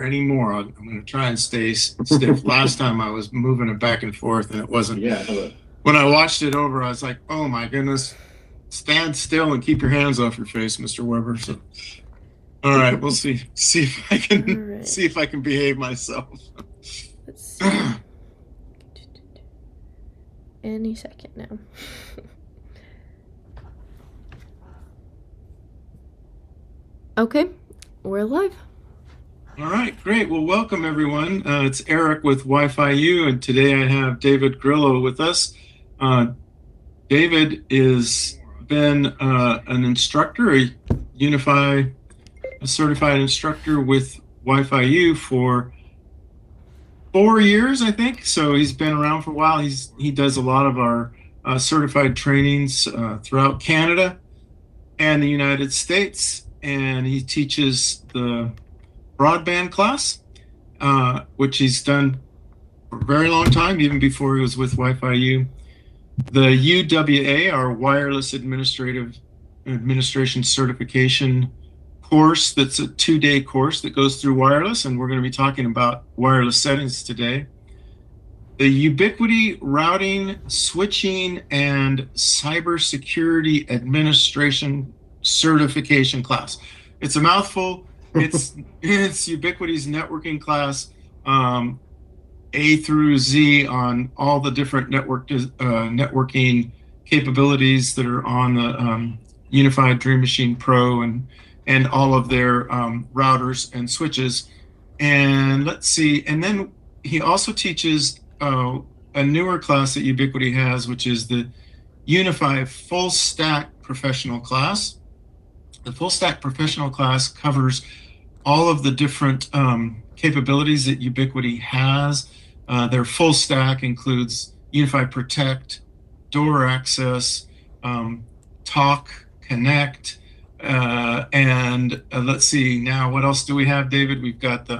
anymore. I'm going to try and stay stiff. Last time I was moving it back and forth, and it wasn't. Yeah. When I watched it over, I was like, "Oh my goodness, stand still and keep your hands off your face, Mr. Weber." So, all right, we'll see if I can right. see if I can behave myself. Let's see. Any second now. Okay, we're live. All right, great. Well, welcome everyone. It's Eric with Wi-Fi U, and today I have David Grillo with us. David has been an instructor, a Unifi, a certified instructor with Wi-Fi U for 4 years, I think. So he's been around for a while. He does a lot of our certified trainings throughout Canada and the United States, and he teaches the broadband class, which he's done for a very long time, even before he was with Wi-Fi U. The UWA, our Wireless Administration Certification course, that's a 2-day course that goes through wireless, and we're going to be talking about wireless settings today. The Ubiquity Routing, Switching, and Cybersecurity Administration Certification class. It's a mouthful. It's Ubiquity's networking class, A through Z, on all the different networking capabilities that are on the Unified Dream Machine Pro and all of their routers and switches. And let's see, and then he also teaches a newer class that Ubiquity has, which is the Unifi Full Stack Professional class. The Full Stack Professional class covers all of the different capabilities that Ubiquity has. Their full stack includes Unifi Protect, Door Access, Talk, Connect, and let's see now, what else do we have, David? We've got the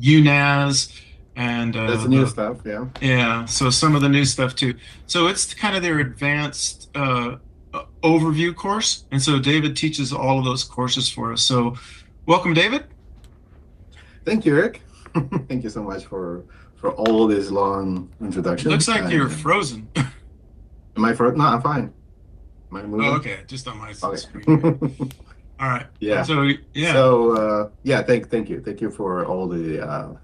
UNAS, and that's the new stuff. Yeah, so some of the new stuff too. So it's kind of their advanced overview course, and so David teaches all of those courses for us. So welcome, David. Thank you, Eric. Thank you so much for all this long introduction. Looks like you're frozen. Am I frozen? No, I'm fine. Am I moving? Oh, okay, just on my screen. All right. Yeah. So yeah. So thank you for all the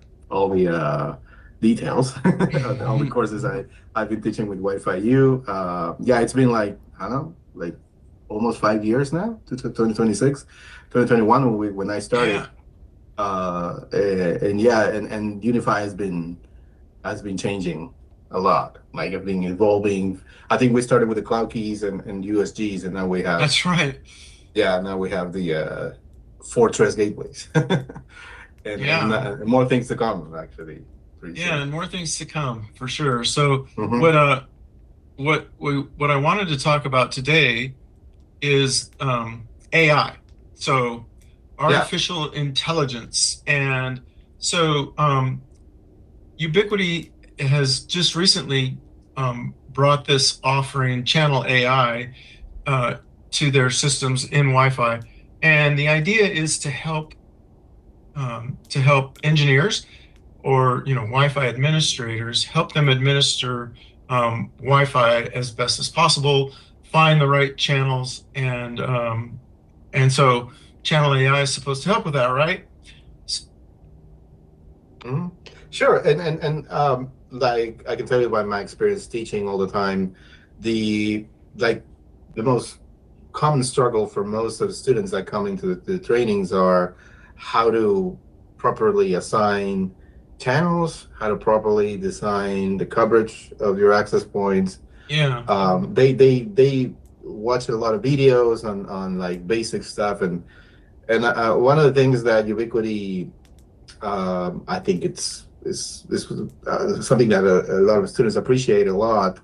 details, all the courses I've been teaching with Wi-Fi U. It's been like, I don't know, like almost 5 years now, to 2026, 2021 when I started. Yeah. And Unifi has been changing a lot. Like, I've been evolving. I think we started with the cloud keys and USGs, and now we have. That's right. Yeah, now we have the Fortress gateways, and more things to come, actually. Yeah, and more things to come for sure. So what I wanted to talk about today is AI. So artificial intelligence. And so Ubiquity has just recently brought this offering, Channel AI, to their systems in Wi-Fi. And the idea is to help engineers or Wi-Fi administrators, help them administer Wi-Fi as best as possible, find the right channels, and so Channel AI is supposed to help with that, right? Mm-hmm. Sure, and like, I can tell you by my experience teaching all the time, the most common struggle for most of the students that come into the trainings are how to properly assign channels, how to properly design the coverage of your access points. Yeah. They watch a lot of videos on like basic stuff, and one of the things that Ubiquity, I think this was something that a lot of students appreciate a lot,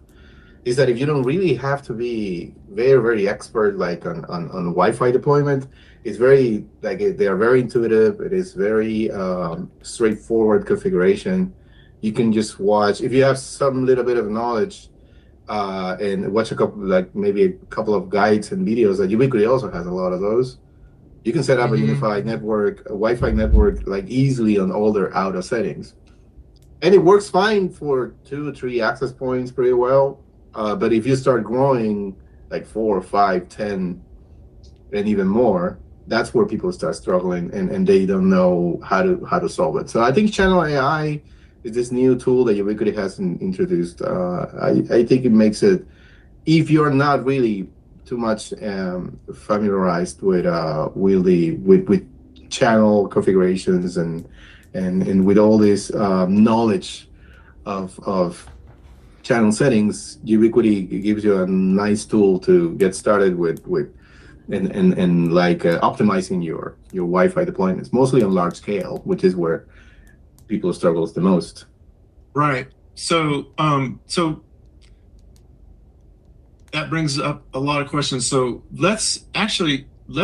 is that if you don't really have to be very, very expert like on Wi-Fi deployment, it's very, like, they are very intuitive. It is very straightforward configuration. You can just watch, if you have some little bit of knowledge, and watch maybe a couple of guides and videos. That Ubiquity also has a lot of those. You can set up a Mhm. unified network, a Wi-Fi network, like easily on all their auto settings, and it works fine for 2 or 3 access points pretty well. But if you start growing like 4, 5, 10, and even more, that's where people start struggling, and they don't know how to solve it. So I think Channel AI is this new tool that Ubiquiti has introduced. I think it makes it, if you're not really too much familiarized with channel configurations and with all this knowledge of channel settings, Ubiquiti gives you a nice tool to get started with and like optimizing your Wi-Fi deployments, mostly on large scale, which is where people struggles the most. Right. So that brings up a lot of questions. So let's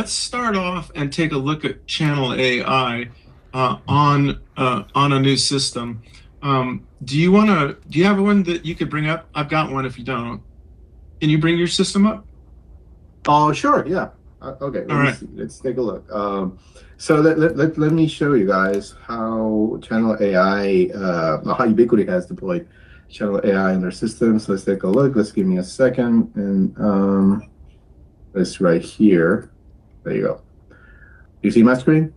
start off and take a look at Channel AI on a new system. Do you have one that you could bring up? I've got one if you don't. Can you bring your system up? Oh, sure, yeah. Okay, All right. let's take a look. So let me show you guys how Channel AI, how Ubiquiti has deployed Channel AI in their systems. Let's take a look. Let's give me a second, and it's right here. There you go. You see my screen?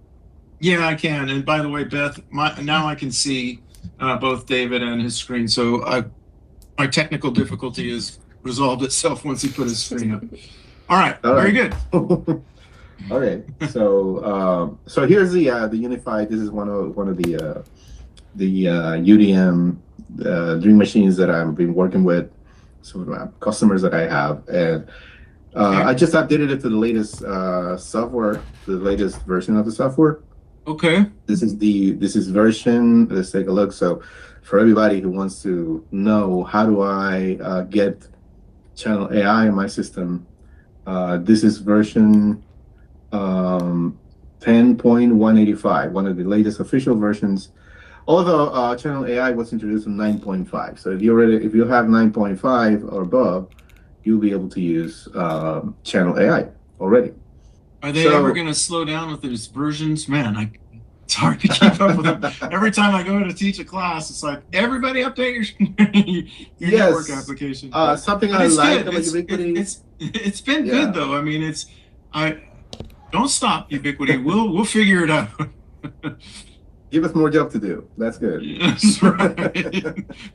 Yeah, I can. And by the way, Beth, now I can see both David and his screen. So my technical difficulty has resolved itself once he put his screen up. All right, very good. Okay, so here's the Unifi. This is one of the UDM Dream machines that I've been working with, some customers that I have, and I just updated it to the latest software, the latest version of the software. Okay. This is version. Let's take a look. So, for everybody who wants to know how do I get Channel AI in my system, this is version 10.185, one of the latest official versions. Although Channel AI was introduced in 9.5, so if you have 9.5 or above, you'll be able to use Channel AI already. Are they ever going to slow down with those versions? Man, it's hard to keep up with them. Every time I go to teach a class, it's like, everybody update your network application. Something I like about Ubiquiti. It's been good though. I mean, don't stop, Ubiquiti. We'll figure it out. Give us more job to do. That's good. That's right.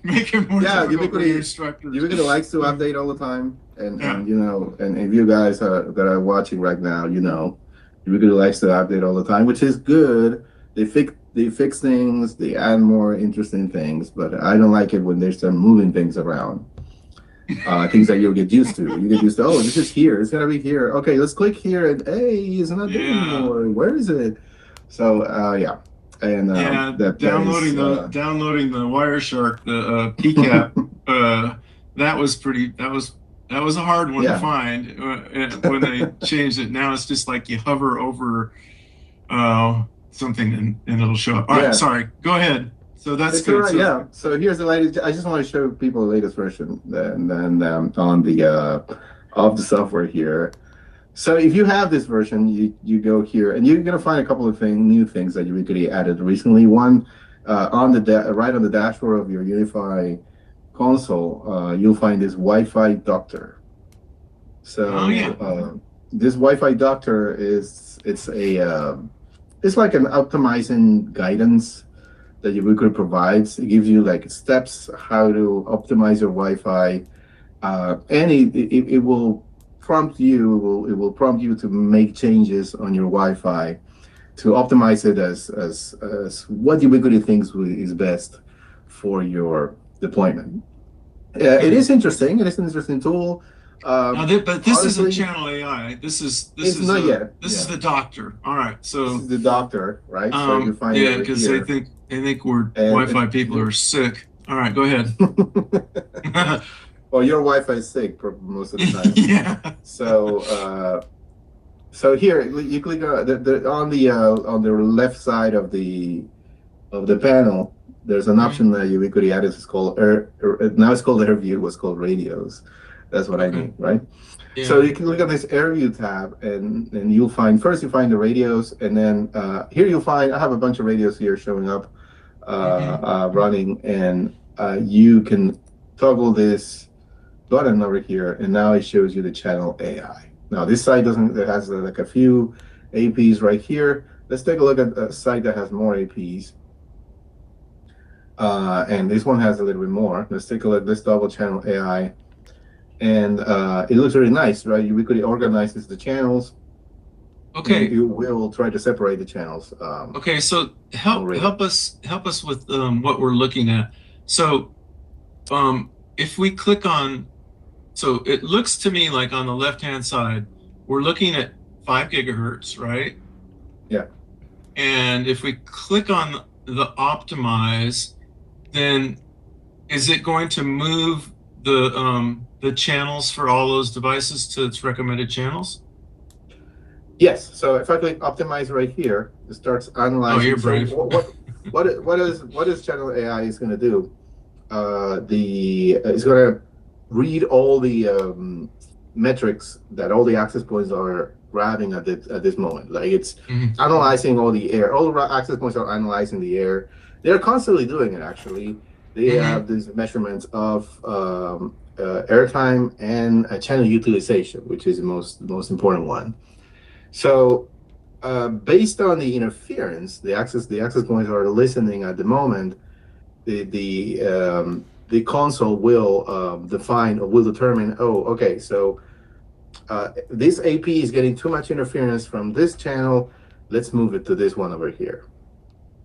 Make it more difficult for your instructors. Ubiquiti likes to update all the time, and if you guys that are watching right now, Ubiquiti likes to update all the time, which is good. They fix things, they add more interesting things, but I don't like it when they start moving things around. Things that you'll get used to. You get used to, oh, this is here. It's gonna be here. Okay, let's click here, and hey, it's not there anymore. Where is it? So yeah. And downloading the Wireshark, the PCAP, that was a hard one to find when they changed it. Now it's just like you hover over something and it'll show up. All right, sorry, go ahead. So that's good. Right, yeah. So here's the latest. I just want to show people the latest version, and then on the of the software here. So if you have this version, you go here, and you're gonna find a couple of new things that Ubiquiti added recently. One, on the right on the dashboard of your Unifi console, you'll find this Wi-Fi doctor. So this Wi-Fi doctor it's like an optimizing guidance that Ubiquiti provides. It gives you like steps how to optimize your Wi-Fi, and it will prompt you. It will prompt you to make changes on your Wi-Fi to optimize it as what Ubiquiti thinks is best for your deployment. It is interesting. It is an interesting tool. But this isn't Channel AI. This is not yet. This is the doctor. All right, so this is the doctor, right? So you find because they think Wi-Fi people are sick. All right, go ahead. Well, your Wi-Fi is sick most of the time. Yeah. So here you click on the left side of the panel. There's an option that Ubiquiti added. It's called now it's called AirView. It was called radios. That's what I Okay. need, right? Yeah. So you can look at this Air View tab, and you'll find first you find the radios, and then here you'll find I have a bunch of radios here showing up, running, and you can toggle this button over here, and now it shows you the channel AI. Now this site doesn't. It has like a few APs right here. Let's take a look at a site that has more APs. And this one has a little bit more. Let's take a look at this double channel AI. And it looks really nice, right? Ubiquiti organizes the channels. Okay. And you will try to separate the channels. Okay, so help us with what we're looking at. So if we click on, so it looks to me like on the left-hand side, we're looking at 5 gigahertz, right? Yeah. And if we click on the optimize, then is it going to move the channels for all those devices to its recommended channels? Yes. So if I click optimize right here, it starts analyzing. Oh, you're brave. So what is channel AI is going to do? It's going to read all the metrics that all the access points are grabbing at this moment. Like it's analyzing all the air. All the access points are analyzing the air. They're constantly doing it. Actually, they have these measurements of airtime and channel utilization, which is the most important one. So, based on the interference, the access points are listening at the moment. The console will define or will determine. Oh, okay. So this AP is getting too much interference from this channel. Let's move it to this one over here.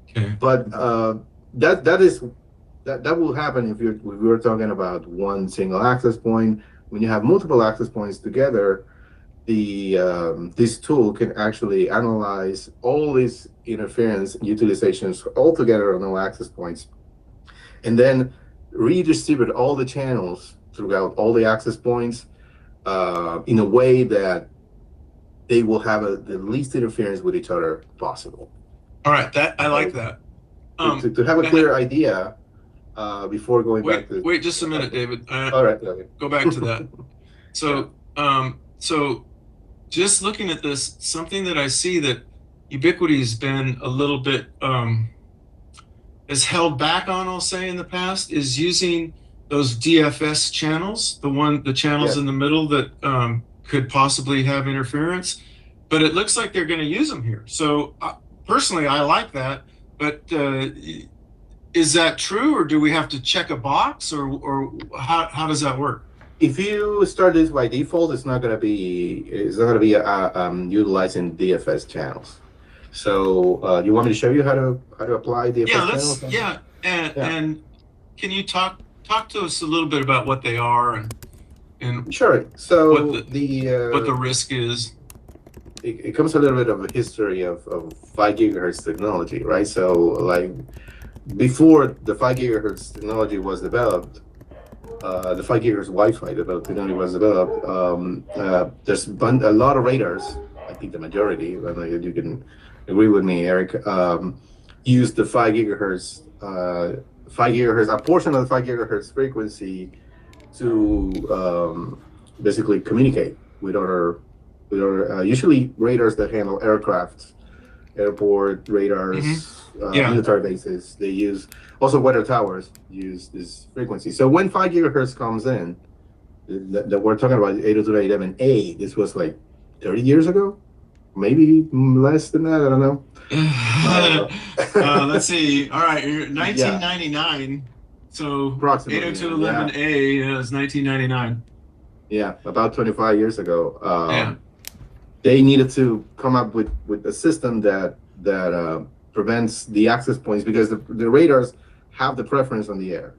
Okay. But that will happen if we're talking about one single access point. When you have multiple access points together, this tool can actually analyze all these interference utilizations all together on all access points, and then redistribute all the channels throughout all the access points in a way that they will have the least interference with each other possible. All right, I like that. To have a clear idea before going back to... Wait just a minute, David. All right. Okay. Go back to that. So, so just looking at this, something that I see that Ubiquiti's been a little bit is held back on, I'll say, in the past, is using those DFS channels, the channels in the middle that could possibly have interference. But it looks like they're going to use them here. So personally, I like that. But is that true, or do we have to check a box, or how does that work? If you start this by default, it's not going to be utilizing DFS channels. So you want me to show you how to apply DFS channels? And can you talk to us a little bit about what they are and sure. So what the risk is? It comes a little bit of a history of 5 gigahertz technology, right? So like before the 5 gigahertz technology was developed, the 5 gigahertz Wi-Fi technology was developed. There's a lot of radars. I think the majority, I don't know if you can agree with me, Eric, use the 5 gigahertz, a portion of the 5 gigahertz frequency to basically communicate with other usually radars that handle aircraft, airport radars, military bases. They use also weather towers use this frequency. So when 5 gigahertz comes in, that we're talking about 802.11a, this was like 30 years ago, maybe less than that. I don't know. Let's see. All right, 1999. So 802.11a is 1999. Yeah, about 25 years ago. They needed to come up with a system that prevents the access points, because the radars have the preference on the air.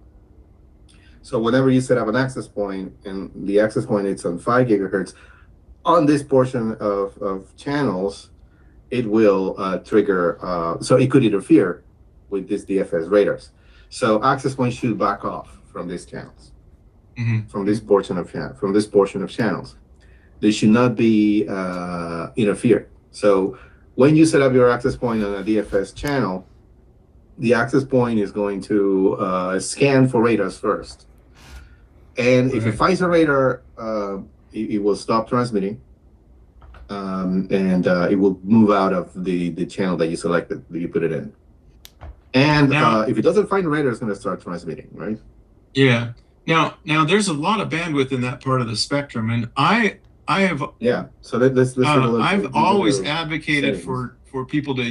So whenever you set up an access point and the access point is on 5 gigahertz, on this portion of channels, it will trigger, so it could interfere with this DFS radars. So access points should back off from these channels, from this portion of channels. They should not be interfered. So when you set up your access point on a DFS channel, the access point is going to scan for radars first. And if it Right. finds a radar, it will stop transmitting, and it will move out of the channel that you selected, that you put it in. And Now, if it doesn't find a radar, it's going to start transmitting, right? yeah. Now, there's a lot of bandwidth in that part of the spectrum, and I have Yeah. So let's take a look. I've These are always the advocated settings. for people to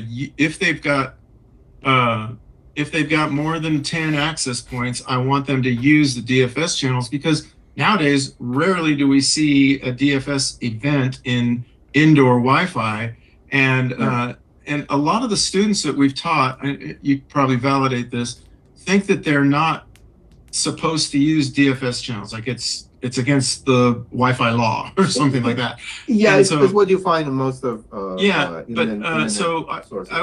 uh, if they've got more than 10 access points, I want them to use the DFS channels, because nowadays rarely do we see a DFS event in indoor Wi-Fi, and Yeah. and a lot of the students that we've taught, you probably validate this, think that they're not supposed to use DFS channels, like it's against the Wi-Fi law or something like that. Yeah, And it's so what you find in most of yeah, but internet so sources.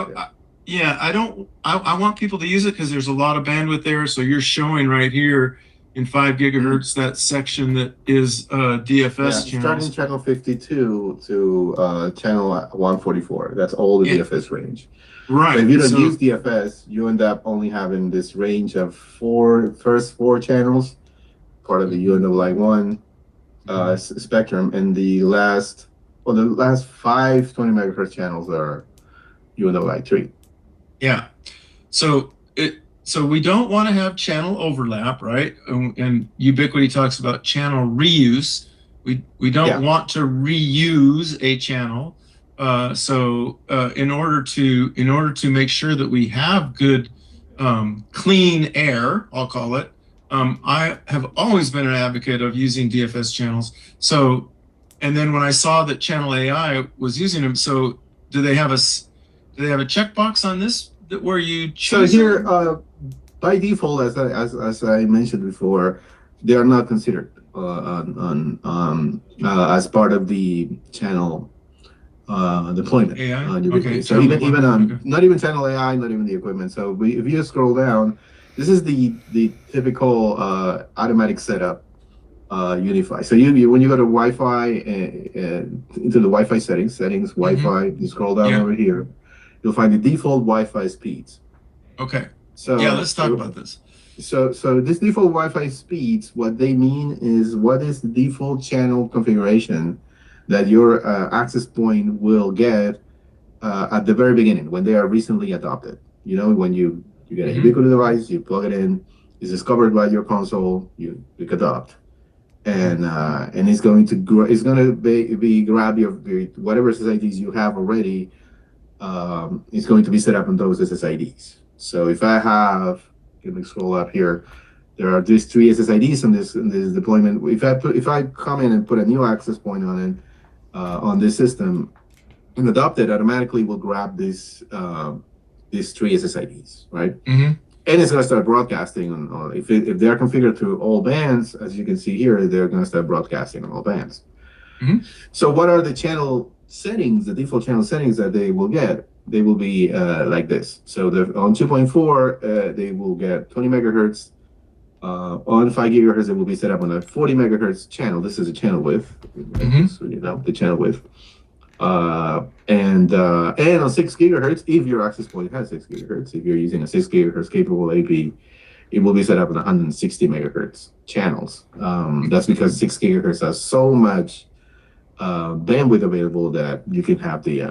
yeah, I don't. I want people to use it because there's a lot of bandwidth there. So you're showing right here in 5 GHz that section that is DFS Starting channels. channel 52 to channel 144. That's all the Yeah. DFS range. Right. So if you don't So use DFS, you end up only having this range of first four channels, part of the UNI1 spectrum, and the last 5 20 megahertz channels are UNI3. yeah. So we don't want to have channel overlap, right? And Ubiquity talks about channel reuse. We don't Yeah. want to reuse a channel. In order to make sure that we have good clean air, I'll call it, I have always been an advocate of using DFS channels. So, and then when I saw that Channel AI was using them, so do they have a checkbox on this where you So choose? here, by default, as I mentioned before, they are not considered as part of the channel deployment. AI? Okay. So channel even deployment, okay. not even channel AI, not even the equipment. So if you scroll down, this is the typical automatic setup Unifi. So when you go to Wi-Fi into the Wi-Fi settings, Wi-Fi, you scroll down Yeah. over here, you'll find the default Wi-Fi speeds. Okay. So Yeah, let's talk about this. So this default Wi-Fi speeds, what they mean is what is the default channel configuration that your access point will get at the very beginning when they are recently adopted. You know, when you get a Ubiquiti device, you plug it in, it's discovered by your console, you click adopt, and it's going to be grab your whatever SSIDs you have already. It's going to be set up on those SSIDs. So if I have, let me scroll up here. There are these 3 SSIDs in this deployment. If I come in and put a new access point on it on this system and adopt it, automatically will grab these 3 SSIDs, right? Mm-hmm. And it's going to start broadcasting on if they're configured to all bands, as you can see here, they're going to start broadcasting on all bands. Mm-hmm. So what are the channel settings, the default channel settings that they will get? They will be like this. So on 2.4, they will get 20 megahertz. On 5 gigahertz, it will be set up on a 40 megahertz channel. This is a channel width. Mm-hmm. So you know the channel width. And on 6 gigahertz, if your access point has 6 gigahertz, if you're using a 6 gigahertz capable AP, it will be set up on 160 megahertz channels. That's because 6 gigahertz has so much bandwidth available that you can have the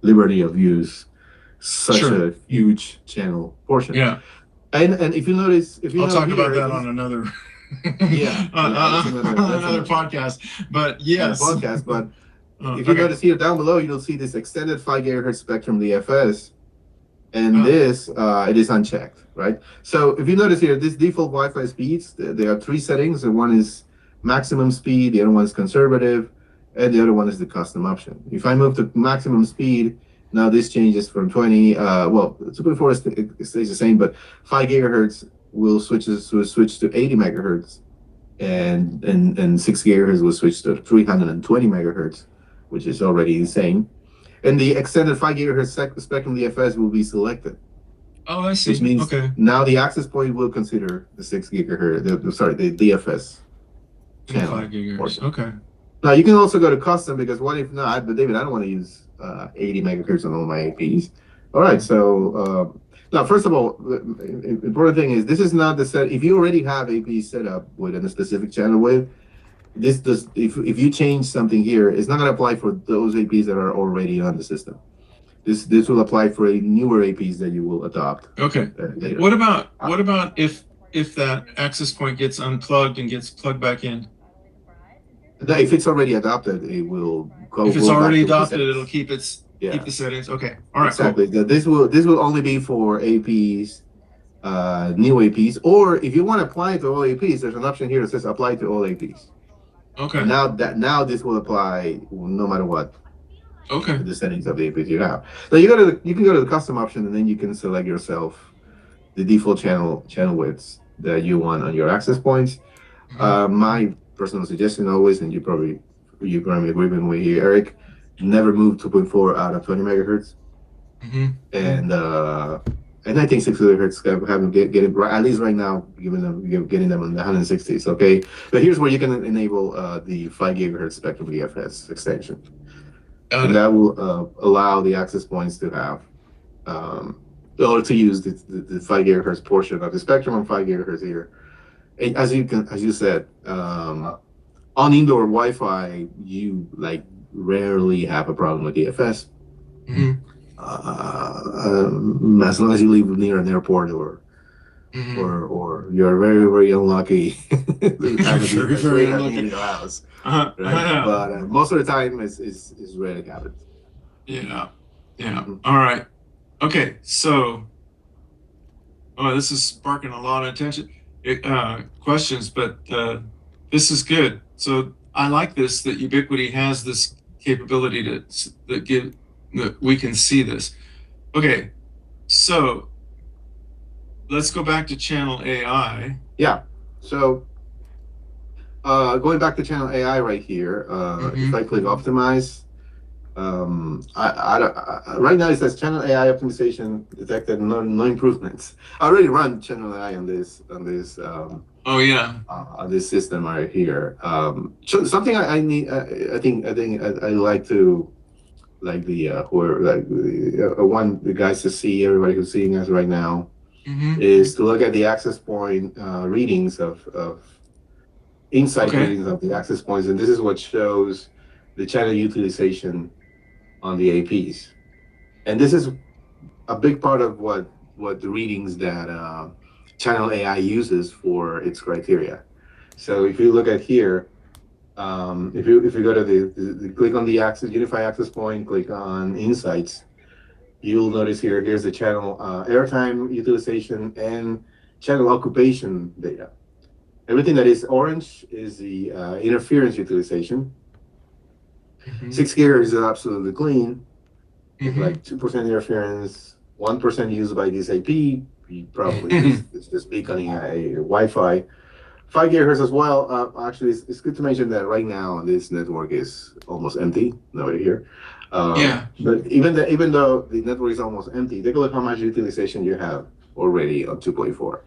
liberty of use such a huge channel portion. Yeah. And if you notice, I'll talk about that on another another podcast. But yes, podcast. But if you notice here down below, you'll see this extended 5 gigahertz spectrum DFS, and this it is unchecked, right? So if you notice here, this default Wi-Fi speeds, there are 3 settings. And one is maximum speed, the other one is conservative, and the other one is the custom option. If I move to maximum speed, now this changes from 20. 2.4 stays the same, but 5 gigahertz will switch to 80 megahertz, and 6 gigahertz will switch to 320 megahertz, which is already insane. And the extended 5 gigahertz spectrum DFS will be selected. Oh, I see. Which means now the access point will consider the 6 gigahertz. The DFS channel. 5 gigahertz. Portion. Okay. Now you can also go to custom, because what if not? But David, I don't want to use 80 megahertz on all my APs. All right, so Now, first of all, the important thing is this is not the set. If you already have AP set up within a specific channel width, this does. If you change something here, it's not going to apply for those APs that are already on the system. This will apply for a newer APs that you will adopt. Okay. Later. What about if that access point gets unplugged and gets plugged back in? If it's already adopted, it will go. If it's go back already to the adopted, settings. it'll keep Yeah. the settings. Okay. All right. Exactly. Cool. This will only be for APs, new APs, or if you want to apply it to all APs, there's an option here that says apply to all APs. Okay. And now this will apply no matter what Okay. the settings of the APs you have. So you can go to the custom option and then you can select yourself the default channel widths that you want on your access points. My personal suggestion always, and you probably agree with me here, Eric, never move 2.4 out of 20 megahertz. Mm-hmm. And I think 6 gigahertz have them getting right, at least right now, getting them on the 160s. Okay, but here's where you can enable the 5 gigahertz spectrum DFS extension, and that will allow the access points to have or to use the 5 gigahertz portion of the spectrum on 5 gigahertz here. And as you said, on indoor Wi-Fi, you like rarely have a problem with DFS. Mm-hmm. As long as you live near an airport or you're very, very unlucky to have a very unlucky in your house. Right? But most of the time is rarely happens. Yeah. All right. Okay. So, this is sparking a lot of attention, questions, but this is good. So I like this that Ubiquiti has this capability that we can see this. Okay. So let's go back to channel AI. Yeah. So going back to channel AI right here, if I click optimize, right now it says channel AI optimization detected no improvements. I already run channel AI on this on this system right here. Something I need, I think I like to the guys to see, everybody who's seeing us right now, is to look at the access point readings of insight readings of the access points, and this is what shows the channel utilization on the APs, and this is a big part of what the readings that channel AI uses for its criteria. So if you look at here, if you go to the click on the Unifi access point, click on insights, you'll notice here's the channel airtime utilization and channel occupation data. Everything that is orange is the interference utilization. 6 gigahertz is absolutely clean. Like 2% interference, 1% used by this AP. You probably just beaconing a Wi-Fi. 5 gigahertz as well. Actually, it's good to mention that right now this network is almost empty. Nobody here. But even though the network is almost empty, take a look how much utilization you have already on 2.4.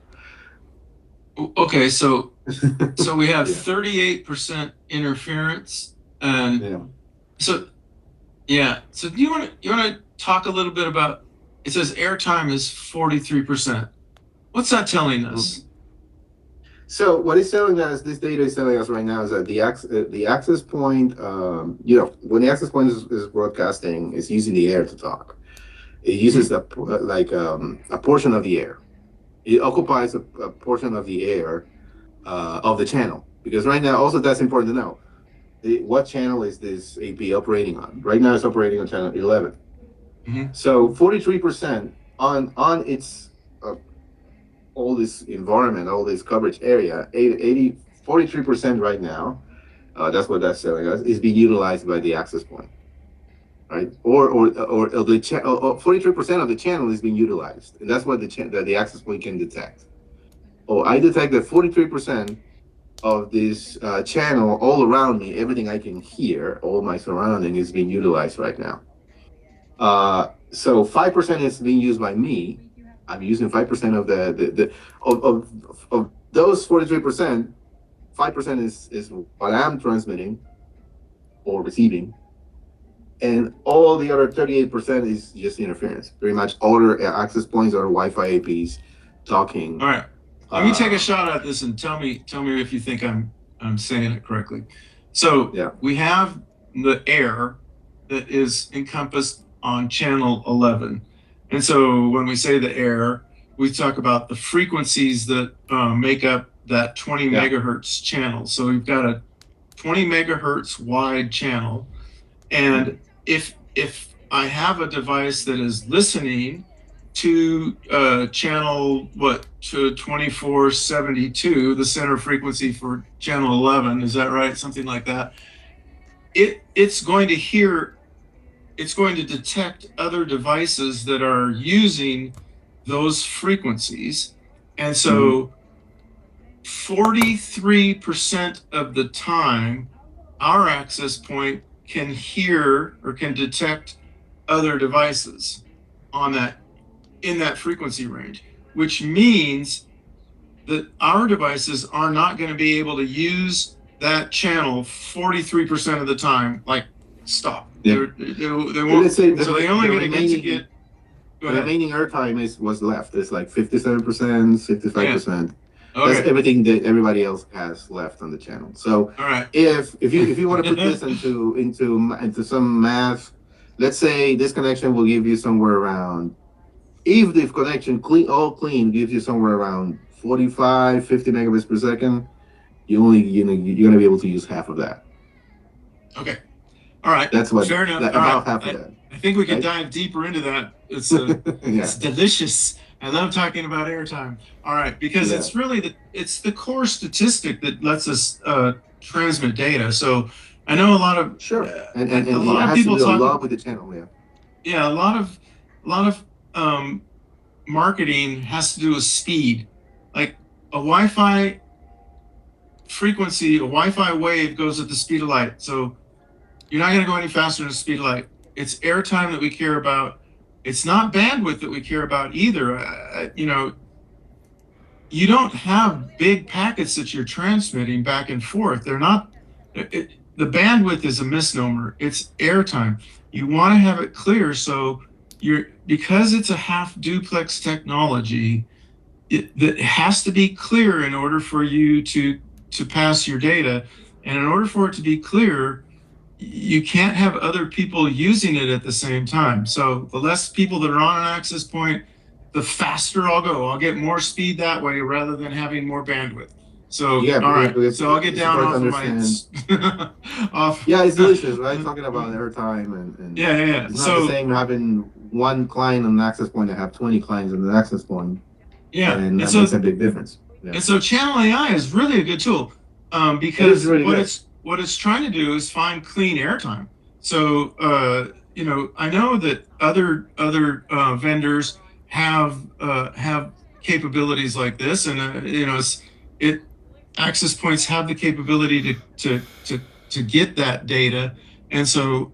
Okay, so we have 38% interference, and so do you want to talk a little bit about? It says airtime is 43%. What's that telling us? So what it's telling us, this data is telling us right now, is that the access point, when the access point is broadcasting, it's using the air to talk. It uses a portion of the air. It occupies a portion of the air of the channel, because right now, also that's important to know. What channel is this AP operating on? Right now it's operating on channel 11. So 43% on its all this environment, all this coverage area, 43% right now, that's what that's telling us, is being utilized by the access point, right? Or the 43% of the channel is being utilized, and that's what the access point can detect. I detect that 43% of this channel all around me, everything I can hear, all my surrounding is being utilized right now. So 5% is being used by me. I'm using 5% of those 43%. 5% is what I'm transmitting or receiving. and all the other 38% is just interference. Pretty much all the access points are Wi-Fi APs talking. All right. Let me take a shot at this and tell me if you think I'm saying it correctly. So Yeah. we have the air that is encompassed on channel 11. And so when we say the air, we talk about the frequencies that make up that 20 megahertz channel. So we've got a 20 megahertz wide channel. And if I have a device that is listening to channel to 2472, the center frequency for channel 11, is that right? Something like that. It's going to detect other devices that are using those frequencies, and so 43% of the time our access point can hear or can detect other devices in that frequency range, which means that our devices are not going to be able to use that channel 43% of the time. Like, stop. Yeah. They won't. So they only going to get. The remaining airtime was left. It's like 57%, 65%. Yeah. Okay. That's everything that everybody else has left on the channel. So all right. if you want to put this into some math, let's say this connection will give you somewhere around, if the connection all clean gives you somewhere around 45, 50 megabits per second, you're going to be able to use half of that. Okay. All right. That's what. Fair enough. About half of that. I think we can dive deeper into that. It's it's delicious. I love talking about airtime. All right, because it's really it's the core statistic that lets us transmit data. So I know a lot of and a lot of people talk a lot with the channel. Yeah, a lot of marketing has to do with speed. Like a Wi-Fi frequency, a Wi-Fi wave goes at the speed of light. So you're not going to go any faster than the speed of light. It's airtime that we care about. It's not bandwidth that we care about either. You don't have big packets that you're transmitting back and forth. They're not. The bandwidth is a misnomer. It's airtime. You want to have it clear, so because it's a half duplex technology, it has to be clear in order for you to pass your data, and in order for it to be clear, you can't have other people using it at the same time. So the less people that are on an access point, the faster I'll go. I'll get more speed that way rather than having more bandwidth. So all right. So I'll get down off of my off. Yeah, it's delicious, right? Talking about airtime and yeah. It's not the same having one client on an access point to have 20 clients on an access point. Yeah, and that makes a big difference. Yeah. And so Channel AI is really a good tool because what it's trying to do is find clean airtime. So I know that other vendors have capabilities like this, and access points have the capability to get that data, and so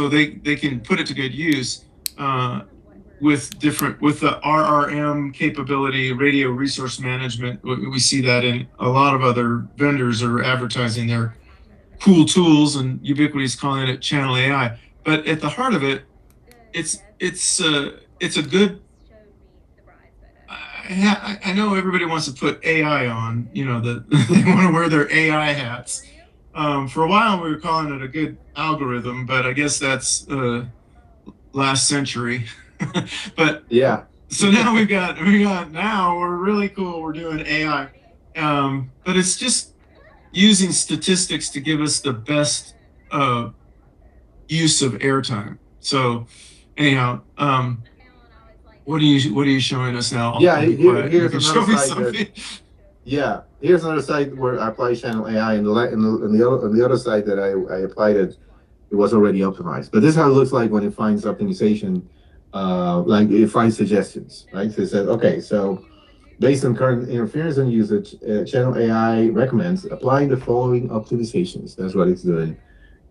they can put it to good use with the RRM capability, radio resource management. We see that in a lot of other vendors are advertising their cool tools, and Ubiquiti is calling it Channel AI. But at the heart of it, it's a good. I know everybody wants to put AI on. They want to wear their AI hats. For a while, we were calling it a good algorithm, but I guess that's last century. But yeah. So now we're really cool. We're doing AI, but it's just using statistics to give us the best use of airtime. So anyhow, what are you showing us now? Yeah, here's another site. Here's another site where I apply Channel AI, and the other site that I applied it was already optimized. But this is how it looks like when it finds optimization. Like it finds suggestions, right? So it says, okay, so based on current interference and usage, Channel AI recommends applying the following optimizations. That's what it's doing.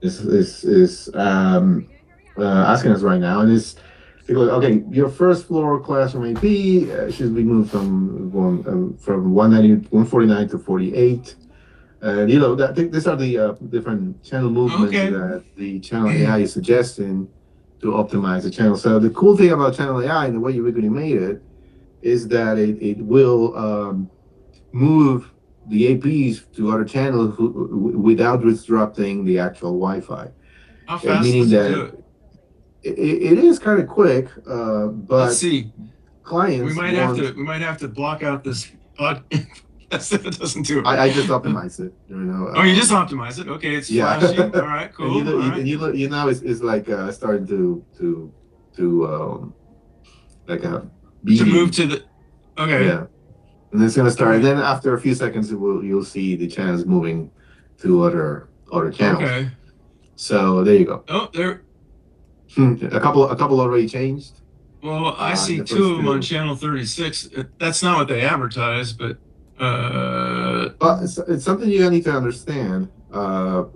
This is asking us right now, and it's okay. Your first floor classroom AP should be moved from 149 to 48. And I think these are the different channel movements Okay. that the channel AI is suggesting to optimize the channel. So the cool thing about channel AI and the way Ubiquiti made it is that it will move the APs to other channels without disrupting the actual Wi-Fi. How fast Meaning does it that do it? it is kind of quick, Let's but see. clients We might have to block out this podcast if it doesn't do it. I just optimize it. Oh, you just optimize it. Okay, it's flashing. All right, cool. It's like starting to like a to beating. move to the. Okay. Yeah, and it's gonna start. Okay. And then after a few seconds, you'll see the channels moving to other channels. Okay. So there you go. Oh, there. A couple already changed. Well, I see the two first of them on two. channel 36. That's not what they advertise, but. But it's something you need to understand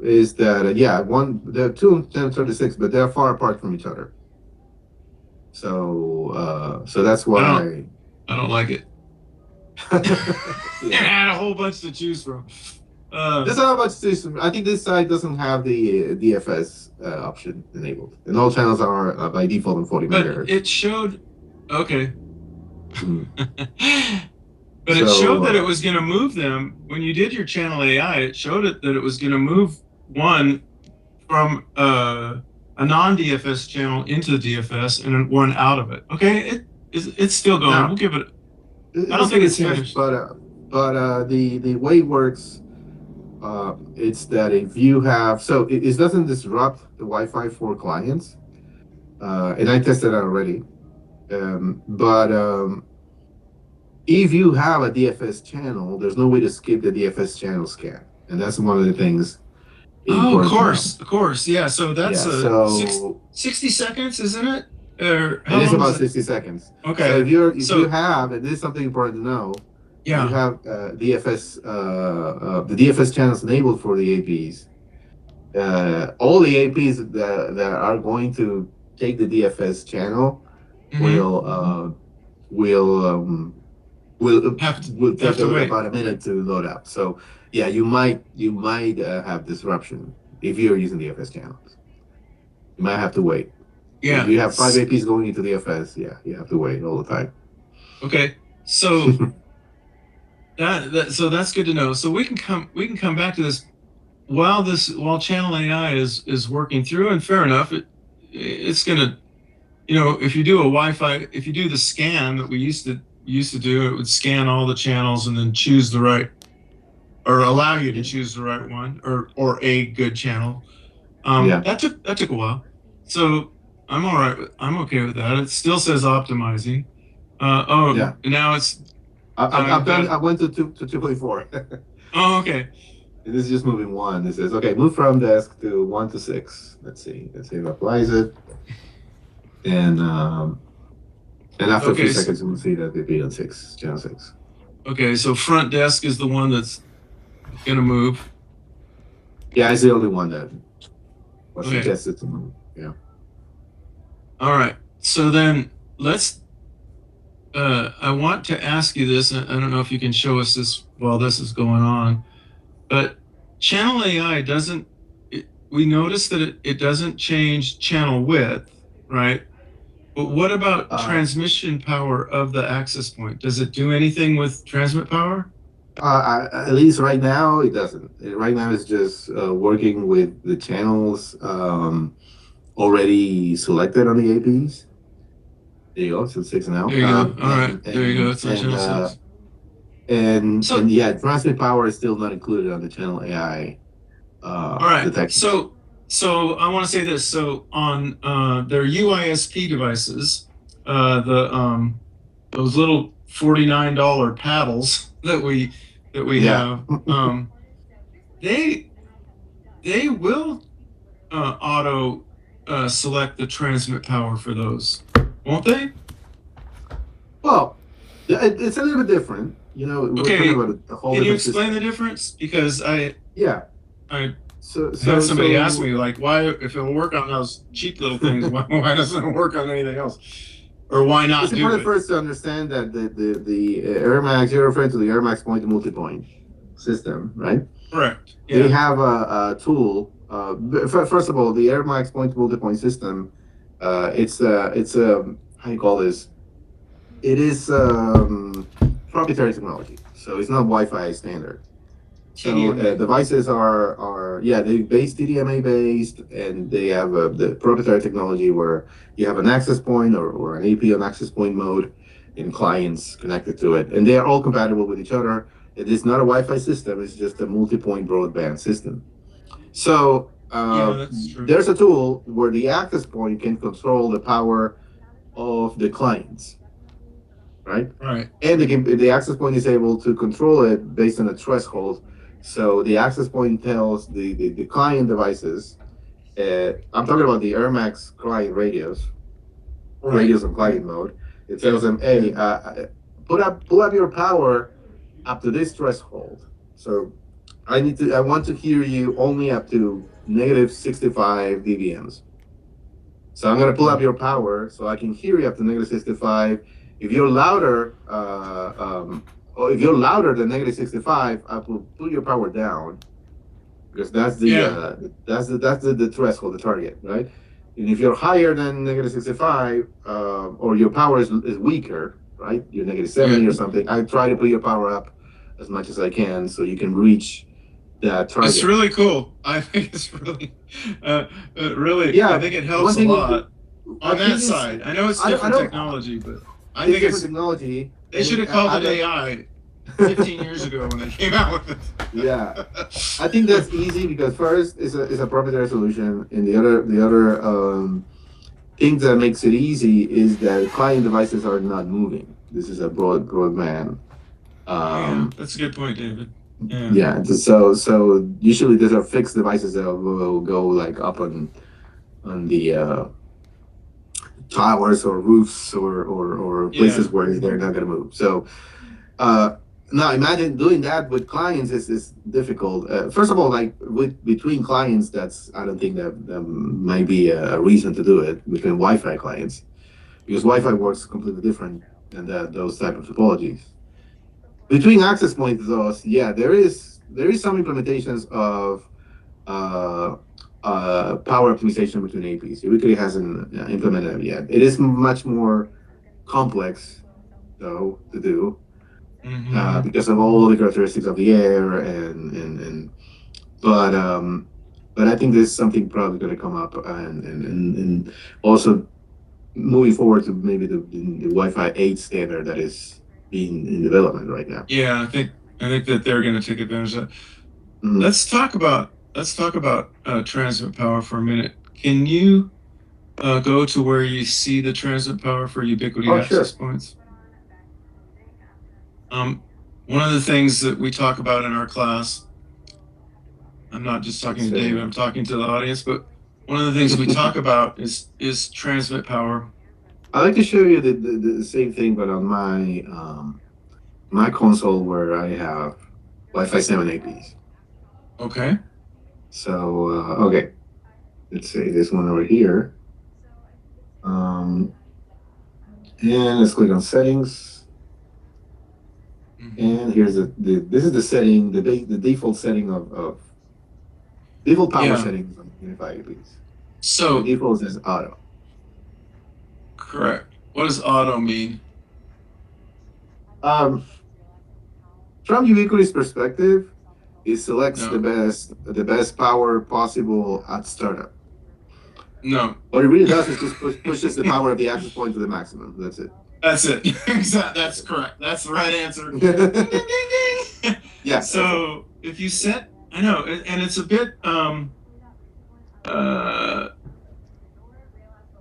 is that there are two on channel 36, but they're far apart from each other. So that's why I don't like it. Yeah. Add a whole bunch to choose from. There's not much to. I think this side doesn't have the DFS option enabled, and all channels are by default on 40 but megahertz. it showed. Okay. Mm. But it showed that it was going to move them when you did your channel AI. It showed it that it was going to move one from a non-DFS channel into the DFS and one out of it. Okay, it's still going. We'll give it. I don't think it's finished. But the way it works, it's that if you have it doesn't disrupt the Wi-Fi for clients, and I tested that already. If you have a DFS channel, there's no way to skip the DFS channel scan, and that's one of the things. Oh, of course, yeah. So that's 60 seconds, isn't it? Or it is about 60 seconds. Okay. So if you have, and this is something important to know. Yeah. You have DFS, the DFS channels enabled for the APs. All the APs that are going to take the DFS channel will take about a minute to load up. So yeah, you might have disruption if you're using DFS channels. You might have to wait. Yeah. If you have 5 APs going into DFS, you have to wait all the time. Okay, so so that's good to know. So we can come back to this while channel AI is working through, and fair enough. It's gonna, if you do a Wi-Fi, if you do the scan that we used to do, it would scan all the channels and then choose the right, or allow you to choose the right one, or a good channel. That took a while. So I'm all right. I'm okay with that. It still says optimizing. Now it's. I went to 2.4. Oh, okay. This is just moving one. It says, okay, move from desk to 1 to 6. Let's see if it applies it. And after a few seconds, we'll see that it'll be on 6, channel 6. Okay, so front desk is the one that's gonna move. Yeah, it's the only one that was suggested to move. Yeah. All right. So then let's. I want to ask you this. I don't know if you can show us this while this is going on, but channel AI doesn't. We noticed that it doesn't change channel width, right? But what about transmission power of the access point? Does it do anything with transmit power? At least right now, it doesn't. Right now, it's just working with the channels already selected on the APs. There you go. So 6 now. There you go. All right. There you go. It's on channel 6. And transmit power is still not included on the channel AI. All right. Detection. So I want to say this. So on their UISP devices, those little $49 paddles that we have, they will auto select the transmit power for those, won't they? Well, it's a little bit different. We're talking about a whole. Can you explain the difference? Because I had somebody ask me, like, why, if it'll work on those cheap little things, why doesn't it work on anything else? Or why not it's important first to understand that the AirMax, you're referring to the AirMax point-to-multipoint system, right? Correct. They Yeah. have a tool. First of all, the Air Max point-to-multipoint system. It's how you call this? It is proprietary technology, so it's not Wi-Fi standard. So TDMA. devices are yeah, they base TDMA based, and they have the proprietary technology where you have an access point or an AP on access point mode in clients connected to it, and they are all compatible with each other. It is not a Wi-Fi system; it's just a multi-point broadband system. So Yeah, that's true. there's a tool where the access point can control the power of the clients, right? Right. And the access point is able to control it based on a threshold. So the access point tells the client devices. I'm talking about the Air Max client Right. radios on client mode. It Yeah. tells them, hey, pull up your power up to this threshold. So I want to hear you only up to negative 65 dBms. So I'm going to pull up your power so I can hear you up to negative 65. If you're louder, or if you're louder than negative 65, I will pull your power down because Yeah. that's the threshold, the target, right? And if you're higher than negative 65, or your power is weaker, right? You're negative 70 Yeah. or something. I try to put your power up as much as I can so you can reach that It's target. really cool. I think it's really. Yeah, I think it one helps a thing lot I on think that is side. I know it's I different don't technology, but I it's think different technology. they should have called it AI 15 years ago when they came out with Yeah, it. I think that's easy because first is a proprietary solution, and the other thing that makes it easy is that client devices are not moving. This is a broadband. Yeah, Um, that's a good point, David. Yeah. yeah, so usually these are fixed devices that will go like up on the towers or roofs or places Yeah. where they're not going to move. So uh, now imagine doing that with clients is difficult. First of all, like with between clients, that's I don't think that might be a reason to do it between Wi-Fi clients because Wi-Fi works completely different than those type of topologies. Between access points, though, yeah, there is some implementations of uh, power optimization between APs. It really hasn't implemented it yet. It is much more complex though to do Mm-hmm. because of all the characteristics of the air and but I think there's something probably going to come up and also moving forward to maybe the Wi-Fi 8 standard that is being in development right now. Yeah, I think that they're going to take advantage of that. Mhm. Let's talk about transmit power for a minute. Can you go to where you see the transmit power for ubiquity Oh, access sure. points? Um, One of the things that we talk about in our class, I'm not just talking Let's to David, I'm talking to the audience, but one of the things we talk about is transmit power. I like to show you the same thing, but on my console where I have Wi-Fi 7 APs. Okay. So okay, let's say this one over here. Um, and let's click on settings. Mm-hmm. And here's this is the setting, the default setting of default power Yeah. settings on Unifi APs. The So default is auto. correct. What does auto mean? Um, from Ubiquiti's perspective, it selects No. the best power possible at startup. No. What it really does is just pushes the power of the access point to the maximum. That's it. That's it. Exactly. That's correct. That's the right answer. Ding, ding, ding, ding. Yeah. So if you set, I know, and it's a bit, uh,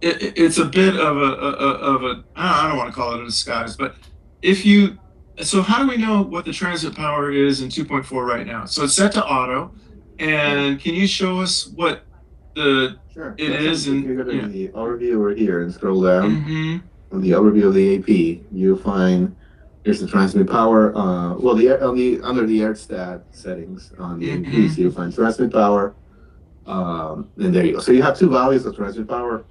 it's a bit of a I don't want to call it a disguise, but if you, so how do we know what the transmit power is in 2.4 right now? So it's set to auto, and can you show us what the Sure. it That's is? if you And go to yeah. the overview over here and scroll down Mm-hmm. on the overview of the AP, you'll find here's the transmit power. Well, the under the AirStat settings on the Mm-hmm. APs, you'll find transmit power. And there you go. So you have two values of transmit power.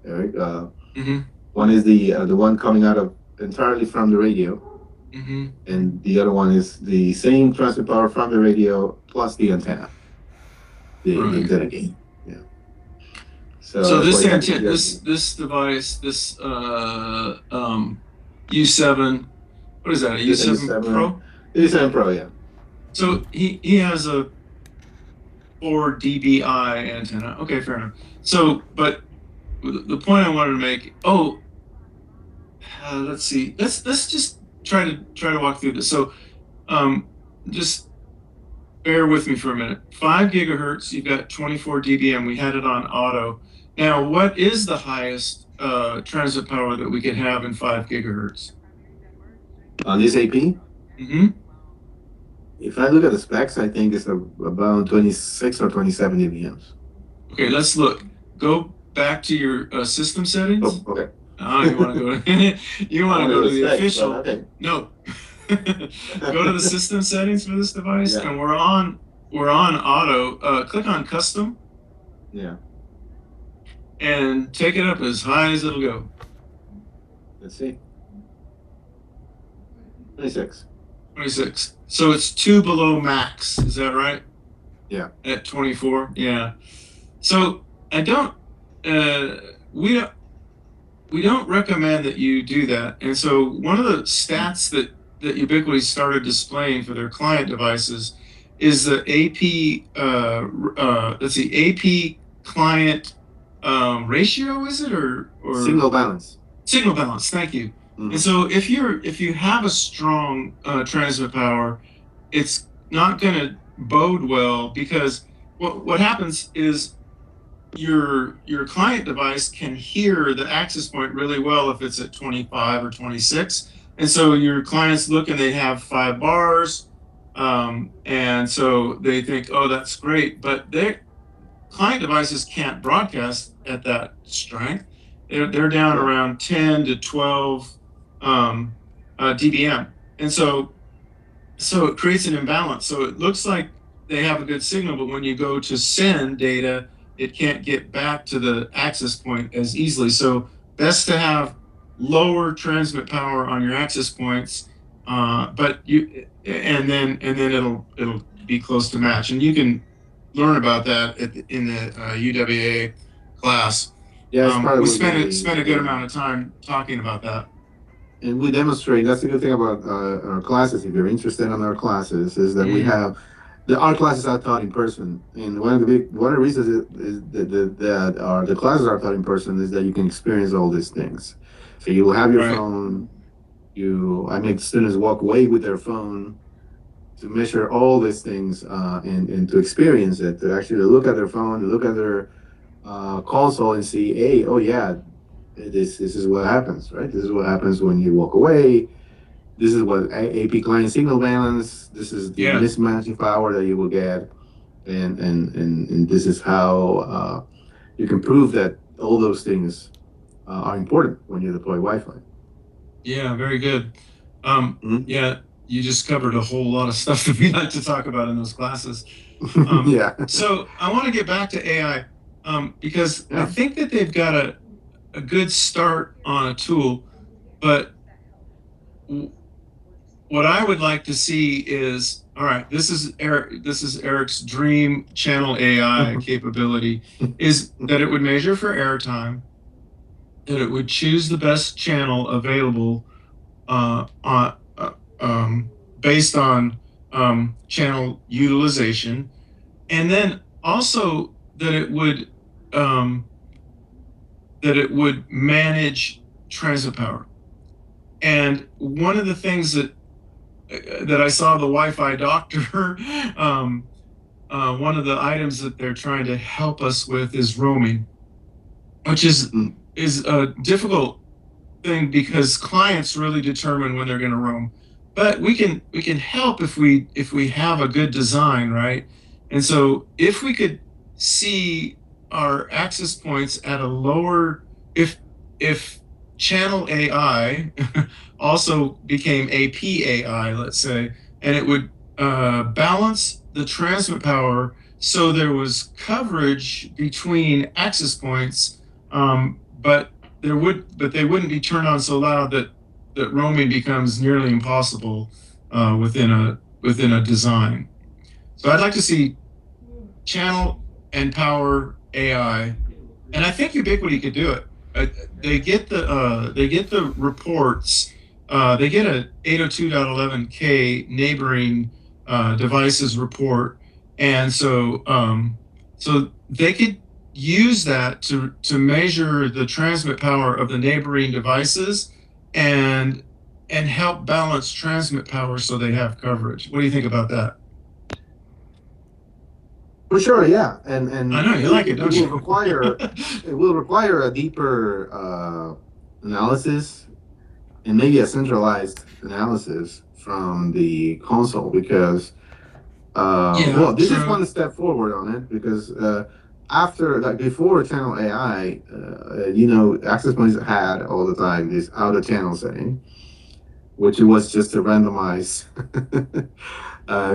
Eric. Mm-hmm. One is the one coming out of entirely from the radio, Mm-hmm. and the other one is the same transmit power from the radio plus the antenna, the Right. antenna gain. Yeah. So So that's why this you have antenna, this device, this U7, what is that? A this U7 U7, Pro? U7 Pro, yeah. So he has a 4 dBi antenna. Okay, fair enough. So, but the point I wanted to make. Oh, let's see. Let's just try to walk through this. So, um, just bear with me for a minute. 5 gigahertz. You've got 24 dBm. We had it on auto. Now, what is the highest transmit power that we could have in 5 gigahertz? On this AP, Mm-hmm. if I look at the specs, I think it's about 26 or 27 dBms. Okay, let's look. Go back to your system settings. Oh, okay. Oh, you want to go to you want to go to the specs, official. okay. No. Go to the system settings for this device, Yeah. and we're on auto. Click on custom Yeah. and take it up as high as it'll go. Let's see. 26. 26. So it's 2 below max. Is that right? Yeah. At 24. Yeah. So I don't. We don't recommend that you do that. And so one of the stats that Ubiquiti started displaying for their client devices is the AP. Let's see, AP client ratio. Is it or Signal balance? Signal balance. Thank you. Mhm. And so if you have a strong transmit power, it's not going to bode well, because what happens is your client device can hear the access point really well if it's at 25 or 26, and so your clients look and they have 5 bars, and so they think, oh, that's great, but their client devices can't broadcast at that strength. They're down around 10 to 12 dBm, and so it creates an imbalance. So it looks like they have a good signal, but when you go to send data, it can't get back to the access point as easily. So best to have lower transmit power on your access points, but and then it'll be close to match, and you can learn about that in the UWA class. Yeah, we spent a good amount of time talking about that. And we demonstrate. That's the good thing about our classes. If you're interested in our classes, is that we have our classes are taught in person, and one of the reasons is that the classes are taught in person is that you can experience all these things. So you will have your phone. I make students walk away with their phone to measure all these things, and to experience it, to actually look at their phone, to look at their console and see, hey, oh yeah, this is what happens, right? This is what happens when you walk away. This is what AP client signal balance. This is the mismatching power that you will get, and this is how you can prove that all those things are important when you deploy Wi-Fi. Yeah, very good. Yeah, you just covered a whole lot of stuff that we like to talk about in those classes. Yeah. So I want to get back to AI, because I think that they've got a good start on a tool, but what I would like to see is, all right, this is Eric's dream channel AI capability, is that it would measure for airtime, that it would choose the best channel available based on channel utilization, and then also that it would manage transmit power. And one of the things that I saw the Wi-Fi doctor, one of the items that they're trying to help us with is roaming, which is a difficult thing because clients really determine when they're going to roam. But we can help if we have a good design, right? And so if we could see our access points at a lower, if channel AI also became AP AI, let's say, and it would balance the transmit power so there was coverage between access points, but they wouldn't be turned on so loud that roaming becomes nearly impossible within a design. So I'd like to see channel and power AI, and I think Ubiquiti could do it. They get the reports. They get a 802.11k neighboring devices report, and so they could use that to measure the transmit power of the neighboring devices and help balance transmit power so they have coverage. What do you think about that? For sure, yeah, and I know you like it, don't you? It will require a deeper analysis and maybe a centralized analysis from the console because Yeah, this is true. one step forward on it because after like before channel AI, access points had all the time this out of channel setting, which was just to randomize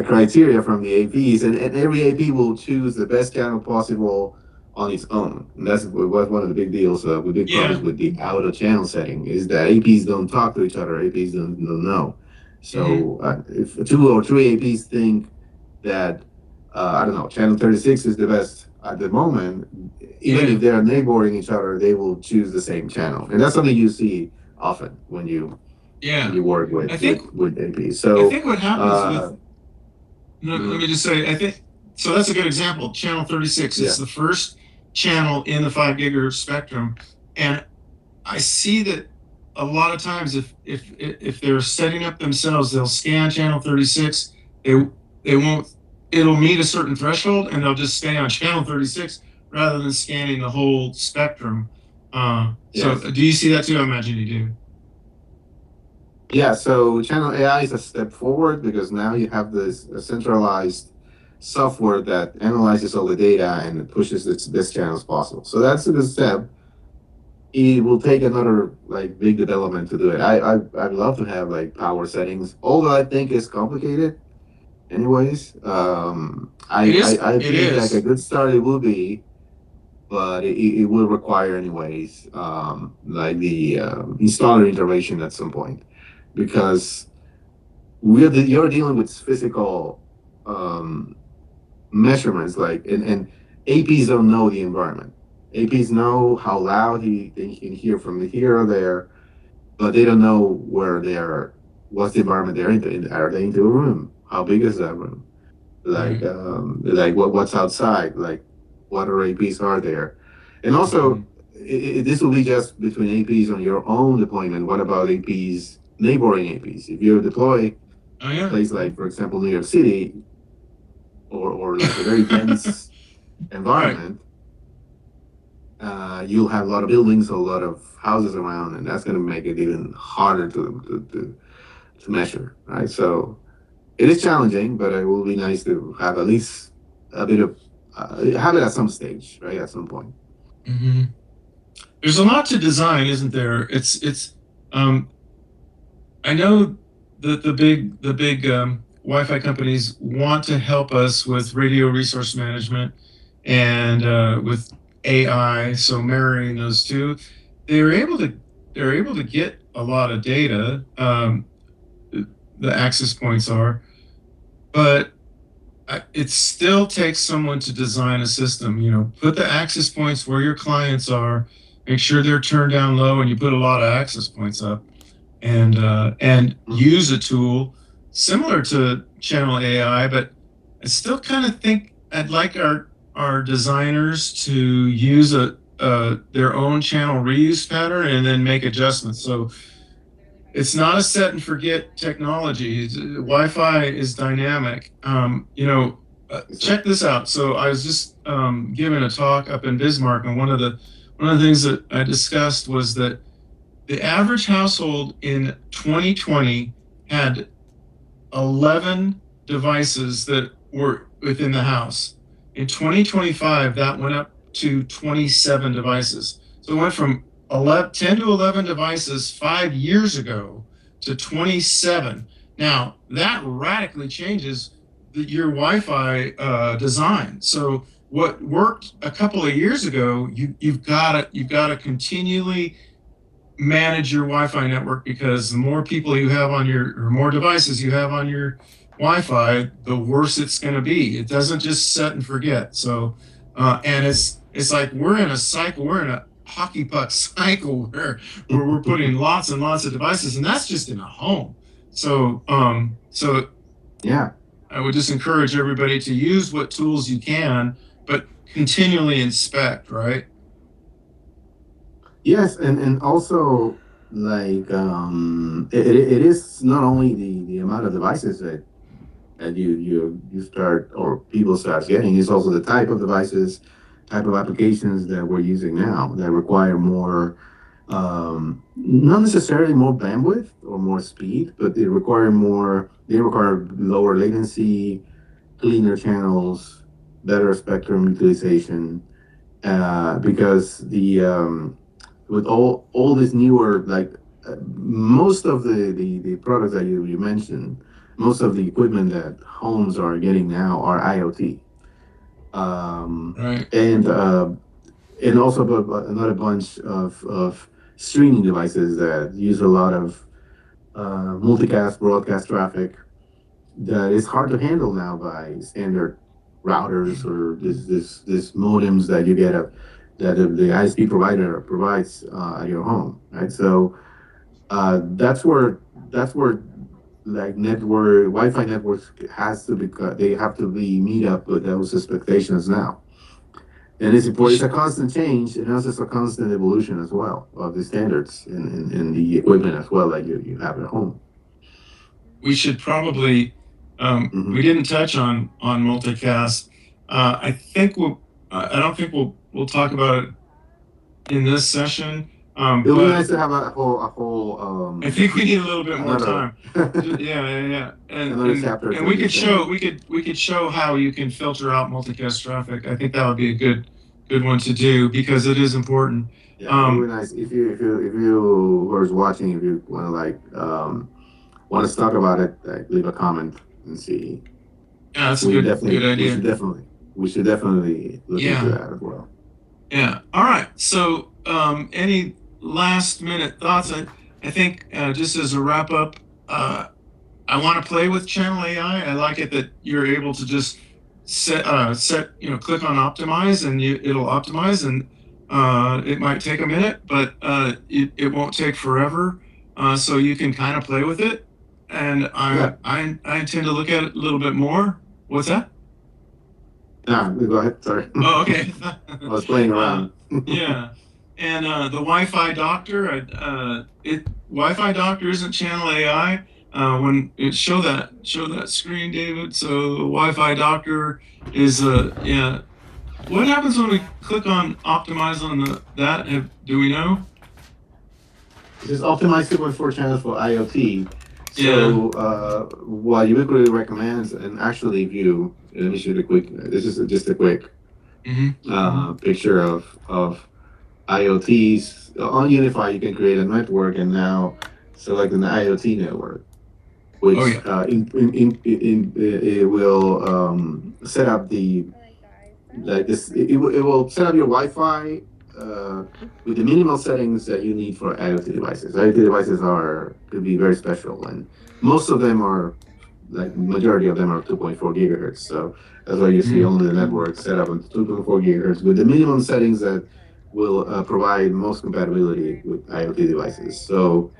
criteria from the APs, and every AP will choose the best channel possible on its own. And that's what one of the big deals, with big problems Yeah. with the out of channel setting is that APs don't talk to each other. APs don't know. Hmm. So if two or three APs think that I don't know, channel 36 is the best at the moment, even Yeah. if they're neighboring each other, they will choose the same channel, and that's something you see often when Yeah. you work I think with APs. I So, think what happens with, uh, let mhm, me just say, I think so. That's a good example. Channel 36. It's yeah, the first channel in the 5 gigahertz spectrum, and I see that a lot of times if they're setting up themselves, they'll scan channel 36. They they won't. It'll meet a certain threshold, and they'll just stay on channel 36 rather than scanning the whole spectrum. So yes, do you see that too? I imagine you do. yeah. So, channel AI is a step forward because now you have this centralized software that analyzes all the data and it pushes its best channels possible. So that's a good step. It will take another like big development to do it. I'd love to have like power settings, although I think it's complicated. Anyways, It is. I It think like a is. good start it will be, but it will require anyways, like the installer intervention at some point, because you're dealing with physical um, measurements, like and APs don't know the environment. APs know how loud they can hear from here or there, but they don't know where they are. What's the environment they're in? Are they into a room? How big is that room? Right. Like what's outside, like what APs are there, and also Mhm. this will be just between APs on your own deployment. What about APs, neighboring APs? If you deploy Oh a yeah. place like, for example, New York City, or like a very dense Right. environment, you'll have a lot of buildings, a lot of houses around, and that's going to make it even harder to measure, right? So it is challenging, but it will be nice to have at least a bit of have it at some stage, right? At some point. Hmm. There's a lot to design, isn't there? It's I know that the big Wi-Fi companies want to help us with radio resource management and with AI. So marrying those two, they're able to they're able to get a lot of data. The access points are, but it still takes someone to design a system. Put the access points where your clients are. Make sure they're turned down low, and you put a lot of access points up and Mhm. use a tool similar to channel AI, but I still kind of think I'd like our designers to use their own channel reuse pattern and then make adjustments. So it's not a set and forget technology. Wi-Fi is dynamic. Check Exactly. this out. So I was just giving a talk up in Bismarck, and one of the things that I discussed was that the average household in 2020 had 11 devices that were within the house. In 2025, that went up to 27 devices. So it went from 10 to 11 devices 5 years ago to 27. Now, that radically changes your Wi-Fi design. So what worked a couple of years ago, you've got to continually manage your Wi-Fi network, because the more people you have on or more devices you have on your Wi-Fi, the worse it's going to be. It doesn't just set and forget. So, and it's like we're in a cycle. We're in a hockey puck cycle where we're putting lots and lots of devices, and that's just in a home. So, Yeah. I would just encourage everybody to use what tools you can, but continually inspect, right? Yes, and also like it is not only the amount of devices that you start or people start getting, it's also the type of devices, type of applications that we're using now that require more, not necessarily more bandwidth or more speed, but they require lower latency, cleaner channels, better spectrum utilization, because the with all these newer like most of the products that you mentioned, most of the equipment that homes are getting now are IoT, Right. and also another bunch of streaming devices that use a lot of multicast broadcast traffic that is hard to handle now by standard routers or this modems that you get that the ISP provider provides at your home, right? So that's where like network Wi-Fi networks has to be they have to be meet up with those expectations now. And it's important. It's a constant change, and also it's a constant evolution as well of the standards in the equipment as well that you have at home. We should probably we didn't touch on multicast. I think I don't think we'll talk about it in this session. It'll be nice to have a whole. I think we need a little bit more another- time. Yeah. Another chapter And to we could understand. we could show how you can filter out multicast traffic. I think that would be a good one to do, because it is important. Yeah, it would be nice if you who's watching, if you want to want us to talk about it, like, leave a comment and see. Yeah, that's a good idea. We should definitely look Yeah. into that as well. Yeah. All right. So, any last minute thoughts? I think just as a wrap up, I want to play with Channel AI. I like it that you're able to just set click on optimize, and it'll optimize, and it might take a minute, but it won't take forever. So you can kind of play with it, and I intend to look at it a little bit more. What's that? Nah, go ahead. Sorry. Oh, okay. I was playing around. Yeah, and the Wi-Fi doctor, Wi-Fi doctor isn't Channel AI. When it show that screen, David. So the Wi-Fi doctor is yeah. What happens when we click on optimize on that? Do we know? It's optimized 2.4 channels for IoT. So what Ubiquiti recommends, and actually, if you let me shoot a quick. This is just a quick picture of IoTs on Unifi. You can create a network, and now select an IoT network, which it will set up the like this. It will set up your Wi-Fi with the minimal settings that you need for IoT devices. IoT devices could be very special, and most of them are, like, majority of them are 2.4 gigahertz. So that's why you see only the network set up on 2.4 gigahertz with the minimum settings that will provide most compatibility with IoT devices. So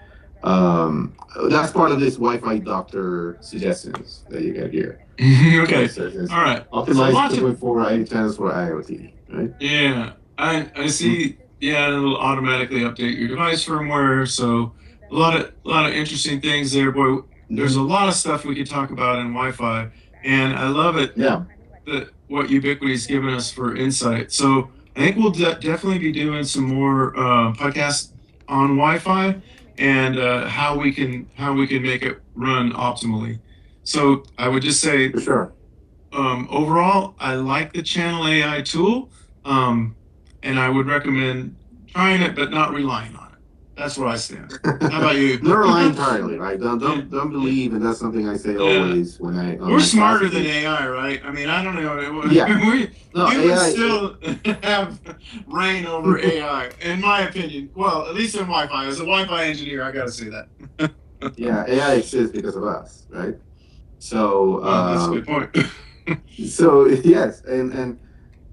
that's part of this Wi-Fi doctor suggestions that you get here. Okay. All right. Optimize 2.4 channels for IoT, right? Yeah. I see. Yeah, it'll automatically update your device firmware. So a lot of interesting things there. Boy, there's a lot of stuff we could talk about in Wi-Fi, and I love it. Yeah. What Ubiquiti's given us for insight. So I think we'll definitely be doing some more podcasts on Wi-Fi and how we can make it run optimally. So I would just say, for sure. Overall, I like the Channel AI tool. And I would recommend trying it, but not relying on it. That's where I stand. How about you? Not rely entirely, right? Don't believe, and that's something I say always when I. We're smarter than AI, right? I mean, I don't know. Yeah. No, Humans AI still have reign over AI, in my opinion. Well, at least in Wi-Fi. As a Wi-Fi engineer, I got to say that. Yeah, AI exists because of us, right? So, That's a good point. so yes, and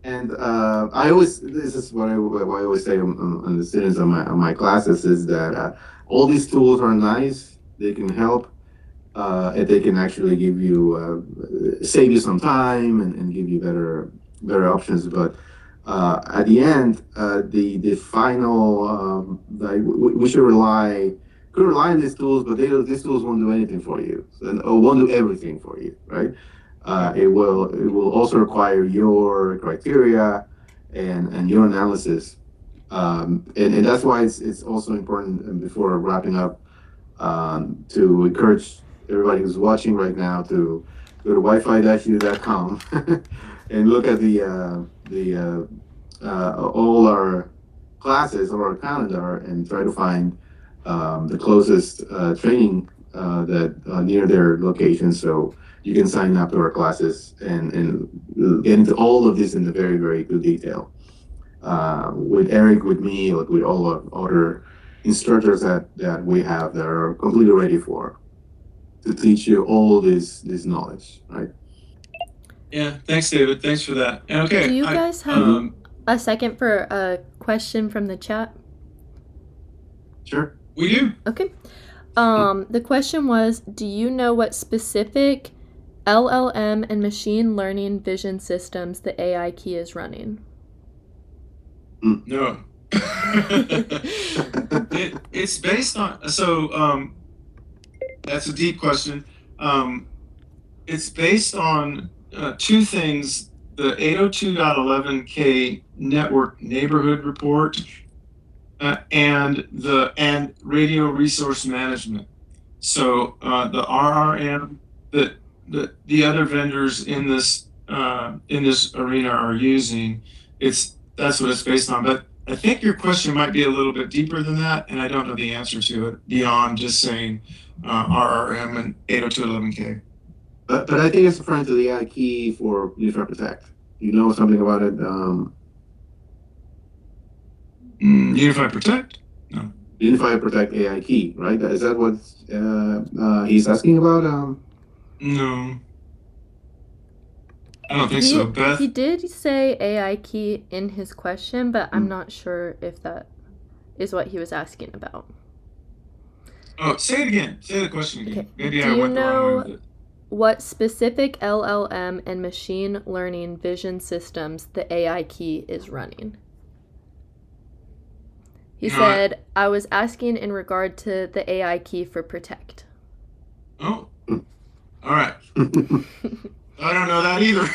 I always this is what I always say on the students on my classes is that all these tools are nice. They can help, and they can actually give you save you some time and give you better options. But at the end, the final like we should rely. Could rely on these tools, but these tools won't do anything for you, or won't do everything for you, right? It will also require your criteria and your analysis, and that's why it's also important. And before wrapping up, to encourage everybody who's watching right now to go to wifi-u.com and look at all our classes or our calendar and try to find the closest training that near their location, so you can sign up to our classes and get into all of this in a very, very good detail. With Eric, with me, with all the other instructors that we have that are completely ready to teach you all this knowledge, right? Yeah, thanks, David. Thanks for that. And okay, Do you guys have a second for a question from the chat? Sure. We do. Okay. The question was, do you know what specific LLM and machine learning vision systems the AI key is running? No. It's based on, that's a deep question. It's based on two things: the 802.11k network neighborhood report and radio resource management. So the RRM that the other vendors in this arena are using, that's what it's based on. But I think your question might be a little bit deeper than that, and I don't know the answer to it beyond just saying RRM and 802.11k. But I think it's referring to the AI key for Unifi Protect. You know something about it? Unifi Protect? No. Unifi Protect AI key, right? Is that what he's asking about? No. I don't think so, Beth. He did say AI key in his question, but I'm not sure if that is what he was asking about. Oh, say it again. Say the question again. Okay. Maybe I went the wrong way with it. What specific LLM and machine learning vision systems the AI key is running? He said, I was asking in regard to the AI key for Protect. Oh, all right. I don't know that either.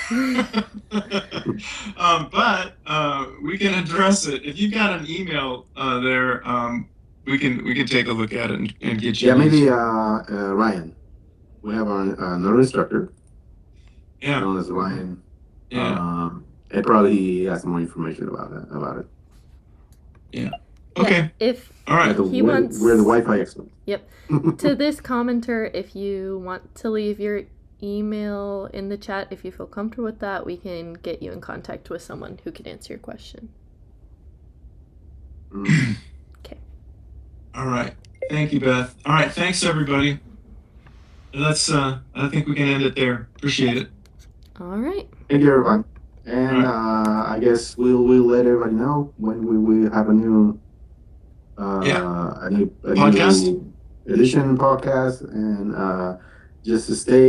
But we can address it. If you've got an email there, we can take a look at it and get you. Yeah, maybe Ryan. We have another instructor. Yeah. Known as Ryan. Yeah. And probably he has more information about it. Yeah. Okay. Yeah, all right. We're the Wi-Fi experts. Yep. To this commenter, if you want to leave your email in the chat, if you feel comfortable with that, we can get you in contact with someone who can answer your question. Okay. All right. Thank you, Beth. All right. Thanks, everybody. Let's. I think we can end it there. Appreciate it. All right. Thank you, everyone. And I guess we'll let everybody know when we have a new podcast new edition podcast, and just to stay